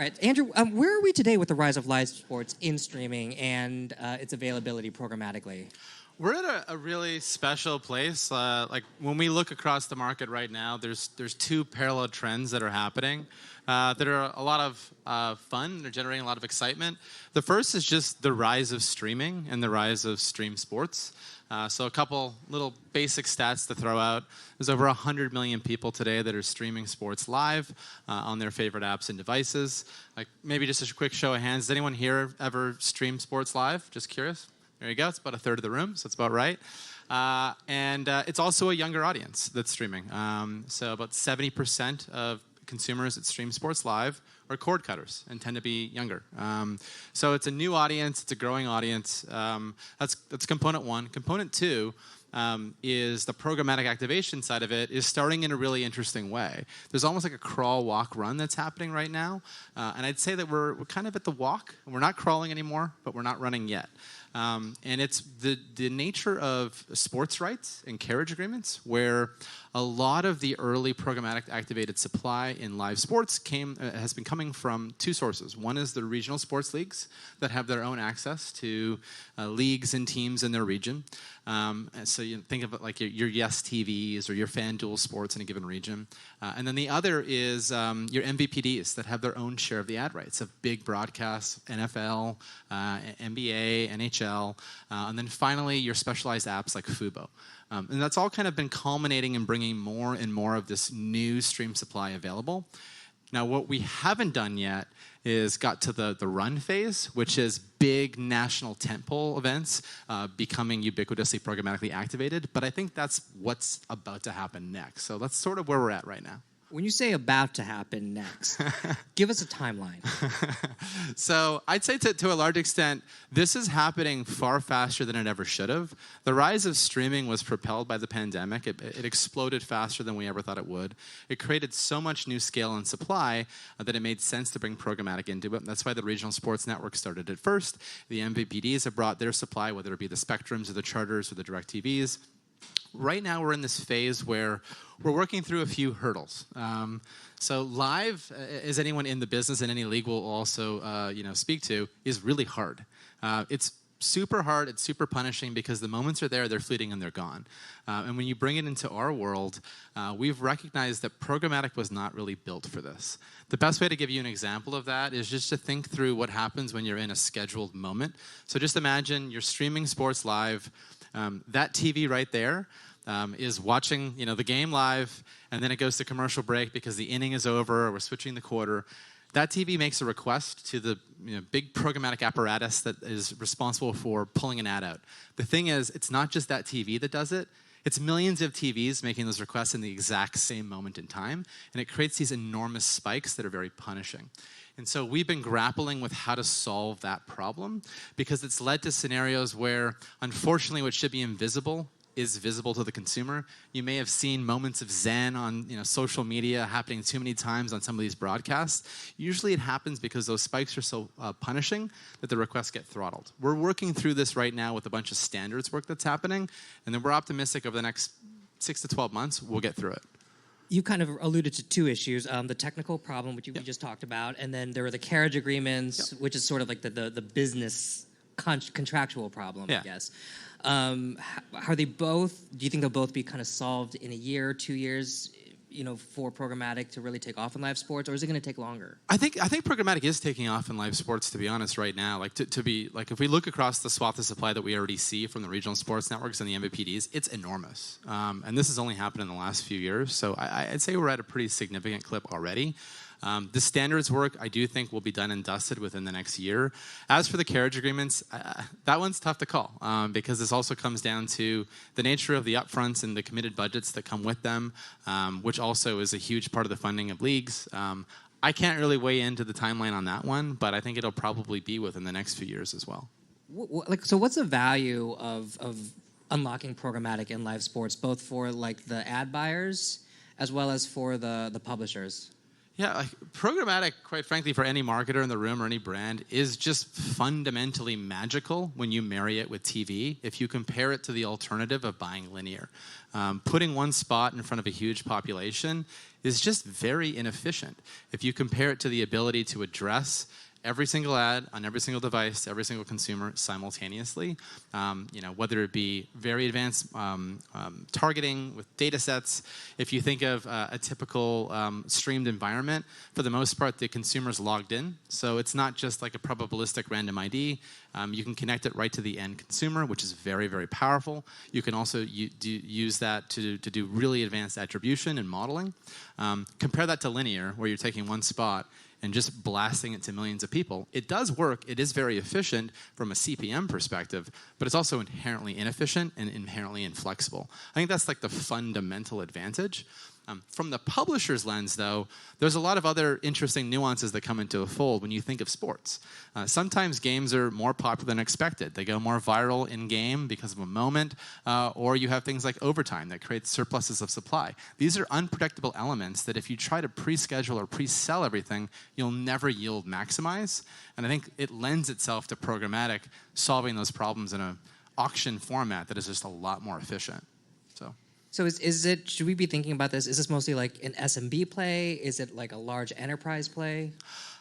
All right, Andrew, where are we today with the rise of live sports in streaming and its availability programmatically? We're at a really special place. Like when we look across the market right now, there's two parallel trends that are happening that are a lot of fun. They're generating a lot of excitement. The first is just the rise of streaming and the rise of stream sports. So a couple little basic stats to throw out. There's over 100 million people today that are streaming sports live on their favorite apps and devices. Like maybe just a quick show of hands. Does anyone here ever stream sports live? Just curious. There you go. It's about a third of the room, so it's about right. And it's also a younger audience that's streaming. So about 70% of consumers that stream sports live are cord cutters and tend to be younger. So it's a new audience. It's a growing audience. That's component one. Component two is the programmatic activation side of it is starting in a really interesting way. There's almost like a crawl, walk, run that's happening right now. And I'd say that we're kind of at the walk. We're not crawling anymore, but we're not running yet. And it's the nature of sports rights and carriage agreements where a lot of the early programmatic activated supply in live sports has been coming from two sources. One is the regional sports leagues that have their own access to leagues and teams in their region. And so you think of it like your Yes TVs or your FanDuel Sports in a given region. And then the other is your MVPDs that have their own share of the ad rights of big broadcasts, NFL, NBA, NHL, and then finally your specialized apps like Fubo. And that's all kind of been culminating and bringing more and more of this new stream supply available. Now, what we haven't done yet is got to the run phase, which is big national tentpole events becoming ubiquitously programmatically activated. But I think that's what's about to happen next. So that's sort of where we're at right now. When you say about to happen next, give us a timeline. So I'd say to a large extent, this is happening far faster than it ever should have. The rise of streaming was propelled by the pandemic. It exploded faster than we ever thought it would. It created so much new scale and supply that it made sense to bring programmatic into it. That's why the regional sports networks started it first. The MVPDs have brought their supply, whether it be the Spectrums or the Charters or the DirecTVs. Right now, we're in this phase where we're working through a few hurdles. So live, as anyone in the business and any league will also speak to, is really hard. It's super hard. It's super punishing because the moments are there, they're fleeting, and they're gone. And when you bring it into our world, we've recognized that programmatic was not really built for this. The best way to give you an example of that is just to think through what happens when you're in a scheduled moment. So just imagine you're streaming sports live. That TV right there is watching the game live, and then it goes to commercial break because the inning is over or we're switching the quarter. That TV makes a request to the big programmatic apparatus that is responsible for pulling an ad out. The thing is, it's not just that TV that does it. It's millions of TVs making those requests in the exact same moment in time, and it creates these enormous spikes that are very punishing. And so we've been grappling with how to solve that problem because it's led to scenarios where, unfortunately, what should be invisible is visible to the consumer. You may have seen moments of zen on social media happening too many times on some of these broadcasts. Usually it happens because those spikes are so punishing that the requests get throttled. We're working through this right now with a bunch of standards work that's happening, and then we're optimistic over the next 6 to 12 months, we'll get through it. You kind of alluded to two issues, the technical problem, which we just talked about, and then there were the carriage agreements, which is sort of like the business contractual problem, I guess. Are they both, do you think they'll both be kind of solved in a year, 2 years, for programmatic to really take off in live sports, or is it going to take longer? I think programmatic is taking off in live sports, to be honest, right now. Like to be like, if we look across the swath of supply that we already see from the regional sports networks and the MVPDs, it's enormous. And this has only happened in the last few years. So I'd say we're at a pretty significant clip already. The standards work, I do think, will be done and dusted within the next year. As for the carriage agreements, that one's tough to call because this also comes down to the nature of the upfronts and the committed budgets that come with them, which also is a huge part of the funding of leagues. I can't really weigh into the timeline on that one, but I think it'll probably be within the next few years as well. So what's the value of unlocking programmatic in live sports, both for the ad buyers as well as for the publishers? Yeah, programmatic, quite frankly, for any marketer in the room or any brand, is just fundamentally magical when you marry it with TV. If you compare it to the alternative of buying linear, putting one spot in front of a huge population is just very inefficient. If you compare it to the ability to address every single ad on every single device, every single consumer simultaneously, whether it be very advanced targeting with data sets. If you think of a typical streamed environment, for the most part, the consumer's logged in. So it's not just like a probabilistic random ID. You can connect it right to the end consumer, which is very, very powerful. You can also use that to do really advanced attribution and modeling. Compare that to linear, where you're taking one spot and just blasting it to millions of people. It does work. It is very efficient from a CPM perspective, but it's also inherently inefficient and inherently inflexible. I think that's like the fundamental advantage. From the publisher's lens, though, there's a lot of other interesting nuances that come into a fold when you think of sports. Sometimes games are more popular than expected. They go more viral in-game because of a moment, or you have things like overtime that creates surpluses of supply. These are unpredictable elements that if you try to pre-schedule or pre-sell everything, you'll never yield maximize. And I think it lends itself to programmatic solving those problems in an auction format that is just a lot more efficient. So should we be thinking about this? Is this mostly like an SMB play? Is it like a large enterprise play?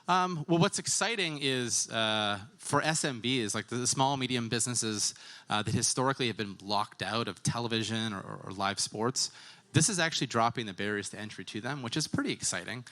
Well, what's exciting is for SMBs, like the small, medium businesses that historically have been locked out of television or live sports, this is actually dropping the barriers to entry to them, which is pretty exciting.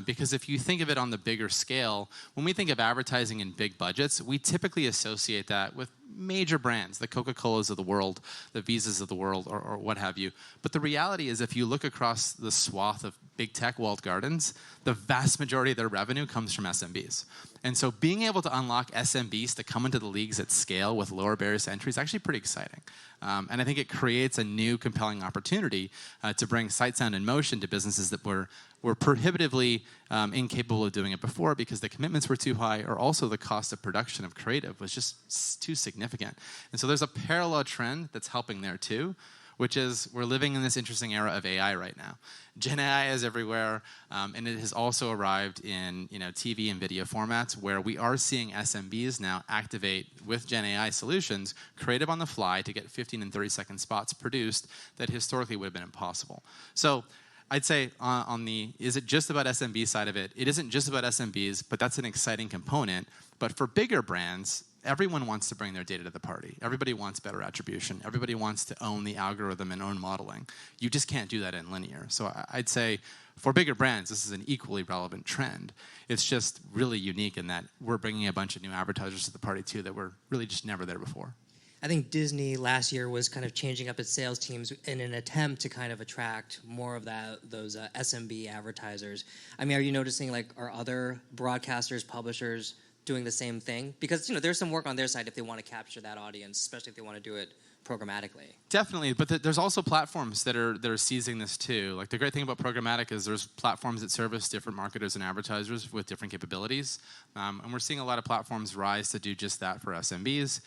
Because if you think of it on the bigger scale, when we think of advertising in big budgets, we typically associate that with major brands, the Coca-Colas of the world, the Visas of the world, or what have you. But the reality is, if you look across the swath of big tech walled gardens, the vast majority of their revenue comes from SMBs. And so being able to unlock SMBs to come into the leagues at scale with lower barriers to entry is actually pretty exciting. And I think it creates a new compelling opportunity to bring sight, sound, and motion to businesses that were prohibitively incapable of doing it before because the commitments were too high, or also the cost of production of creative was just too significant. And so there's a parallel trend that's helping there too, which is we're living in this interesting era of AI right now. Gen AI is everywhere, and it has also arrived in TV and video formats where we are seeing SMBs now activate with Gen AI solutions, creative on the fly to get 15 and 30-second spots produced that historically would have been impossible. So I'd say on the, is it just about SMB side of it? It isn't just about SMBs, but that's an exciting component. But for bigger brands, everyone wants to bring their data to the party. Everybody wants better attribution. Everybody wants to own the algorithm and own modeling. You just can't do that in linear. So I'd say for bigger brands, this is an equally relevant trend. It's just really unique in that we're bringing a bunch of new advertisers to the party too that were really just never there before. I think Disney last year was kind of changing up its sales teams in an attempt to kind of attract more of those SMB advertisers. I mean, are you noticing are other broadcasters, publishers doing the same thing? Because there's some work on their side if they want to capture that audience, especially if they want to do it programmatically. Definitely, but there's also platforms that are seizing this too. Like the great thing about programmatic is there's platforms that service different marketers and advertisers with different capabilities, and we're seeing a lot of platforms rise to do just that for SMBs.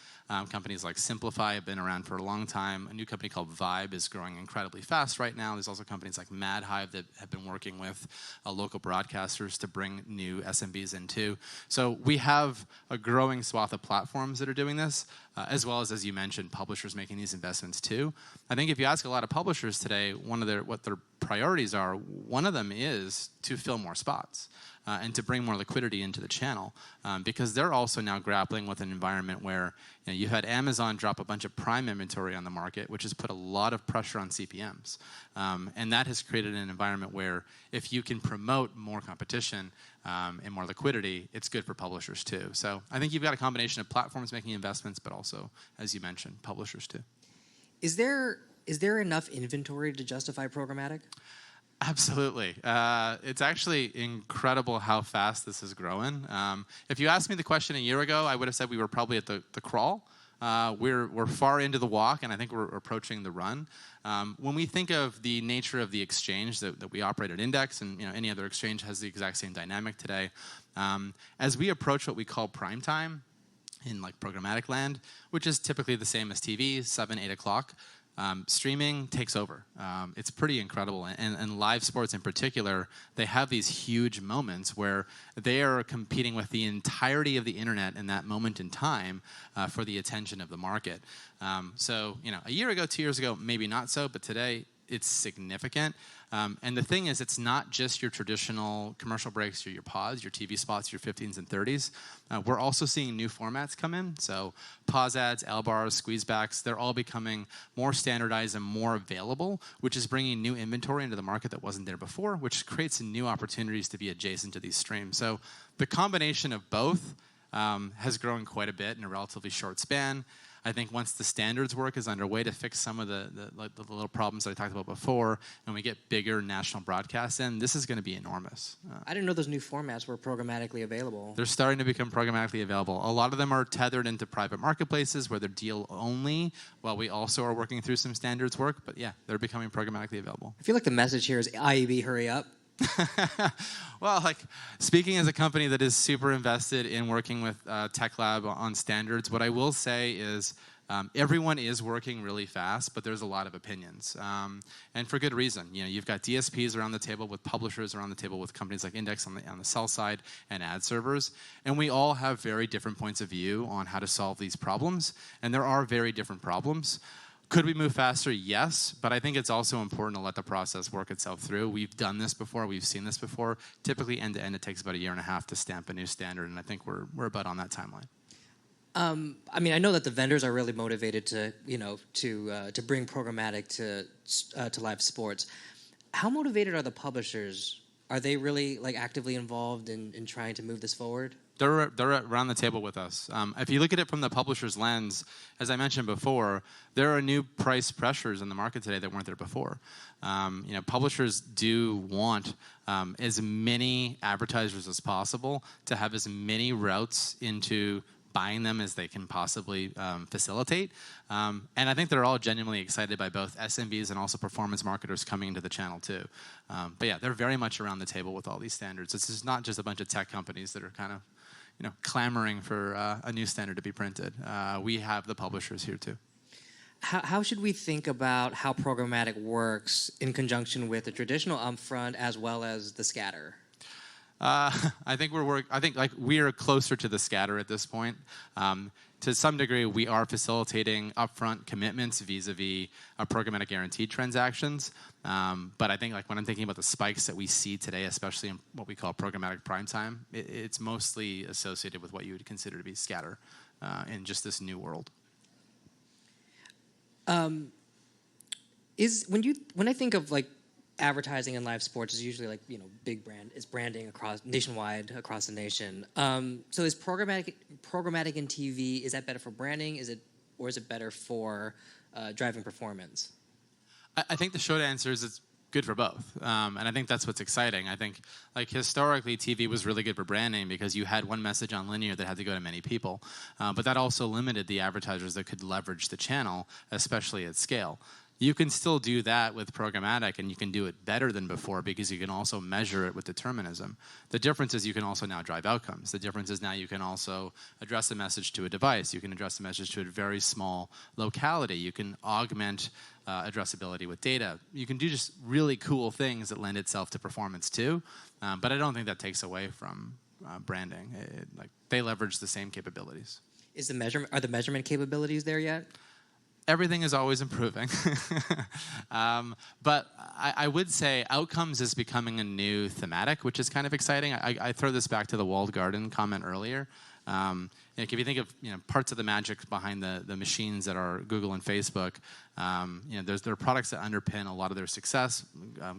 Companies like Simplify have been around for a long time. A new company called Vibe is growing incredibly fast right now. There's also companies like MadHive that have been working with local broadcasters to bring new SMBs in too. So we have a growing swath of platforms that are doing this, as well as you mentioned, publishers making these investments too. I think if you ask a lot of publishers today, what their priorities are, one of them is to fill more spots. And to bring more liquidity into the channel, because they're also now grappling with an environment where you've had Amazon drop a bunch of Prime inventory on the market, which has put a lot of pressure on CPMs. And that has created an environment where if you can promote more competition and more liquidity, it's good for publishers too. So I think you've got a combination of platforms making investments, but also, as you mentioned, publishers too. Is there enough inventory to justify programmatic? Absolutely. It's actually incredible how fast this is growing. If you asked me the question a year ago, I would have said we were probably at the crawl. We're far into the walk, and I think we're approaching the run. When we think of the nature of the exchange that we operate at Index, and any other exchange has the exact same dynamic today, as we approach what we call prime time in programmatic land, which is typically the same as TV, 7, 8 o'clock, streaming takes over. It's pretty incredible. And live sports in particular, they have these huge moments where they are competing with the entirety of the internet in that moment in time for the attention of the market. So, a year ago, 2 years ago, maybe not so, but today, it's significant. And the thing is, it's not just your traditional commercial breaks or your pods, your TV spots, your 15s and 30s. We're also seeing new formats come in. So pause ads, L bars, squeeze backs, they're all becoming more standardized and more available, which is bringing new inventory into the market that wasn't there before, which creates new opportunities to be adjacent to these streams. So the combination of both has grown quite a bit in a relatively short span. I think once the standards work is underway to fix some of the little problems that I talked about before, and we get bigger national broadcasts in, this is going to be enormous. I didn't know those new formats were programmatically available. They're starting to become programmatically available. A lot of them are tethered into private marketplaces where they're deal only, while we also are working through some standards work. But yeah, they're becoming programmatically available. I feel like the message here is IEB, hurry up. Well, like speaking as a company that is super invested in working with Tech Lab on standards, what I will say is everyone is working really fast, but there's a lot of opinions, and for good reason. You know, you've got DSPs around the table with publishers around the table with companies like Index on the sell side and ad servers, and we all have very different points of view on how to solve these problems, and there are very different problems. Could we move faster? Yes, but I think it's also important to let the process work itself through. We've done this before. We've seen this before. Typically, end-to-end, it takes about 1.5 years to stamp a new standard, and I think we're about on that timeline. I mean, I know that the vendors are really motivated to, to bring programmatic to live sports. How motivated are the publishers? Are they really actively involved in trying to move this forward? They're around the table with us. If you look at it from the publisher's lens, as I mentioned before, there are new price pressures in the market today that weren't there before. Publishers do want as many advertisers as possible to have as many routes into buying them as they can possibly facilitate. And I think they're all genuinely excited by both SMBs and also performance marketers coming into the channel too. But yeah, they're very much around the table with all these standards. This is not just a bunch of tech companies that are kind of clamoring for a new standard to be printed. We have the publishers here too. How should we think about how programmatic works in conjunction with the traditional upfront as well as the scatter? I think we are closer to the scatter at this point. To some degree, we are facilitating upfront commitments vis-a-vis programmatic guaranteed transactions. But I think when I'm thinking about the spikes that we see today, especially in what we call programmatic prime time, it's mostly associated with what you would consider to be scatter in just this new world. When I think of advertising in live sports is usually big brand. It's branding nationwide across the nation. So is programmatic in TV, is that better for branding? Or is it better for driving performance? I think the short answer is it's good for both. And I think that's what's exciting. I think historically TV was really good for branding because you had one message on linear that had to go to many people. But that also limited the advertisers that could leverage the channel, especially at scale. You can still do that with programmatic, and you can do it better than before because you can also measure it with determinism. The difference is you can also now drive outcomes. The difference is now you can also address a message to a device. You can address a message to a very small locality. You can augment addressability with data. You can do just really cool things that lend itself to performance too, but I don't think that takes away from branding. They leverage the same capabilities. Are the measurement capabilities there yet? Everything is always improving. But I would say outcomes is becoming a new thematic, which is kind of exciting. I throw this back to the walled garden comment earlier. If you think of parts of the magic behind the machines that are Google and Facebook, there are products that underpin a lot of their success.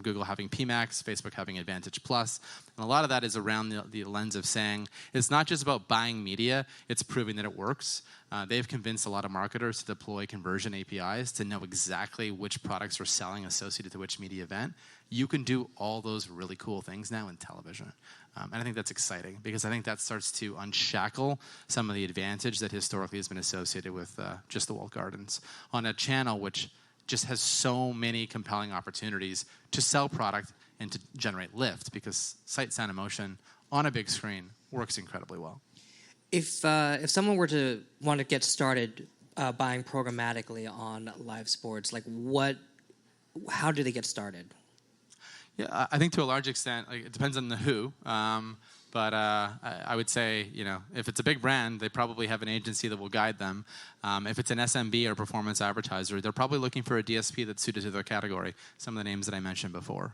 Google having PMax, Facebook having Advantage Plus, and a lot of that is around the lens of saying it's not just about buying media; it's proving that it works. They've convinced a lot of marketers to deploy conversion APIs to know exactly which products are selling associated to which media event. You can do all those really cool things now in television. And I think that's exciting because I think that starts to unshackle some of the advantage that historically has been associated with just the walled gardens on a channel which just has so many compelling opportunities to sell product and to generate lift because sight, sound, and motion on a big screen works incredibly well. If someone were to want to get started buying programmatically on live sports, how do they get started? Yeah, I think to a large extent, it depends on the who. But But I would say, if it's a big brand, they probably have an agency that will guide them. If it's an SMB or performance advertiser, they're probably looking for a DSP that's suited to their category. Some of the names that I mentioned before.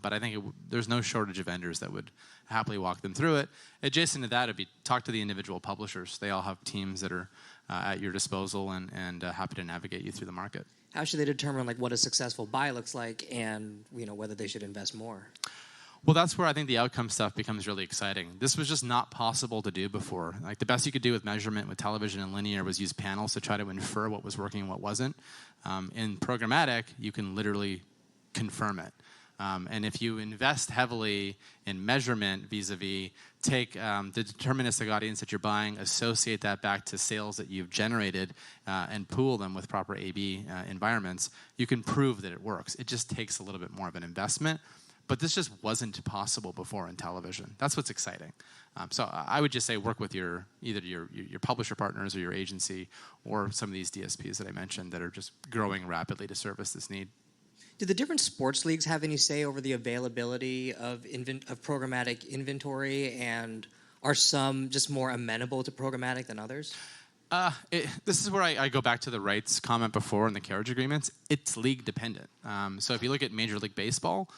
But I think there's no shortage of vendors that would happily walk them through it. Adjacent to that, it'd be talk to the individual publishers. They all have teams that are at your disposal and happy to navigate you through the market. How should they determine what a successful buy looks like, and whether they should invest more? Well, that's where I think the outcome stuff becomes really exciting. This was just not possible to do before. The best you could do with measurement with television and linear was use panels to try to infer what was working and what wasn't. In programmatic, you can literally confirm it. And if you invest heavily in measurement vis-a-vis, take the deterministic audience that you're buying, associate that back to sales that you've generated, and pool them with proper A/B environments, you can prove that it works. It just takes a little bit more of an investment. But this just wasn't possible before in television. That's what's exciting. So I would just say work with either your publisher partners or your agency or some of these DSPs that I mentioned that are just growing rapidly to service this need. Do the different sports leagues have any say over the availability of programmatic inventory, and are some just more amenable to programmatic than others? This is where I go back to the rights comment before in the carriage agreements. It's league dependent. So if you look at Major League Baseball,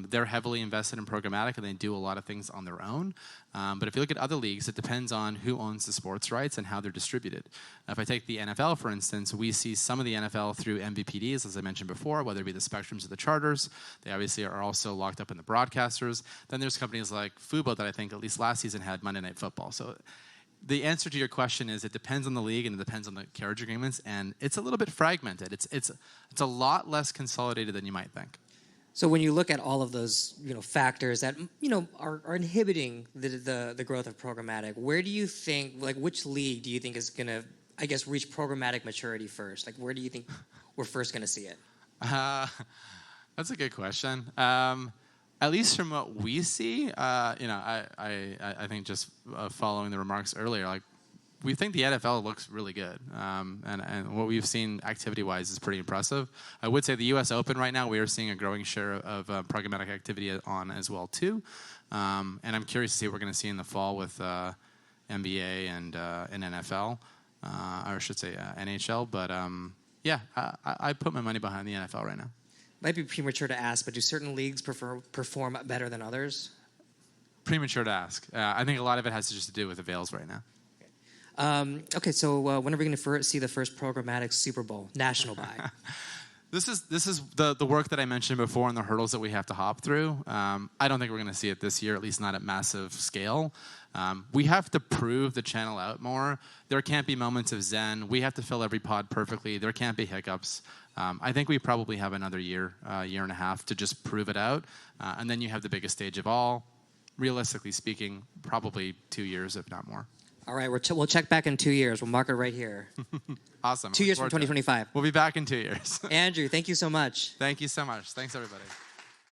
they're heavily invested in programmatic and they do a lot of things on their own. But if you look at other leagues, it depends on who owns the sports rights and how they're distributed. If I take the NFL, for instance, we see some of the NFL through MVPDs, as I mentioned before, whether it be the Spectrums or the Charters. They obviously are also locked up in the broadcasters. Then there's companies like Fubo that I think at least last season had Monday Night Football. So the answer to your question is it depends on the league and it depends on the carriage agreements, and it's a little bit fragmented. It's a lot less consolidated than you might think. So when you look at all of those factors that are inhibiting the growth of programmatic, where do you think, which league do you think is going to, reach programmatic maturity first? Where do you think we're first going to see it? That's a good question. At least from what we see, I think just following the remarks earlier, we think the NFL looks really good, and what we've seen activity-wise is pretty impressive. I would say the U.S. Open right now, we are seeing a growing share of programmatic activity on as well too, and I'm curious to see what we're going to see in the fall with NBA and NFL, or I should say NHL. But I put my money behind the NFL right now. Might be premature to ask, but do certain leagues perform better than others? Premature to ask. I think a lot of it has just to do with avails right now. Okay, so when are we going to see the first programmatic Super Bowl national buy? This is the work that I mentioned before and the hurdles that we have to hop through. I don't think we're going to see it this year, at least not at massive scale. We have to prove the channel out more. There can't be moments of zen. We have to fill every pod perfectly. There can't be hiccups. I think we probably have another year and a half to just prove it out. And then you have the biggest stage of all. Realistically speaking, probably 2 years, if not more. All right, we'll check back in 2 years. We'll mark it right here. Awesome. 2 years from 2025. We'll be back in 2 years. Andrew, thank you so much. Thank you so much. Thanks, everybody.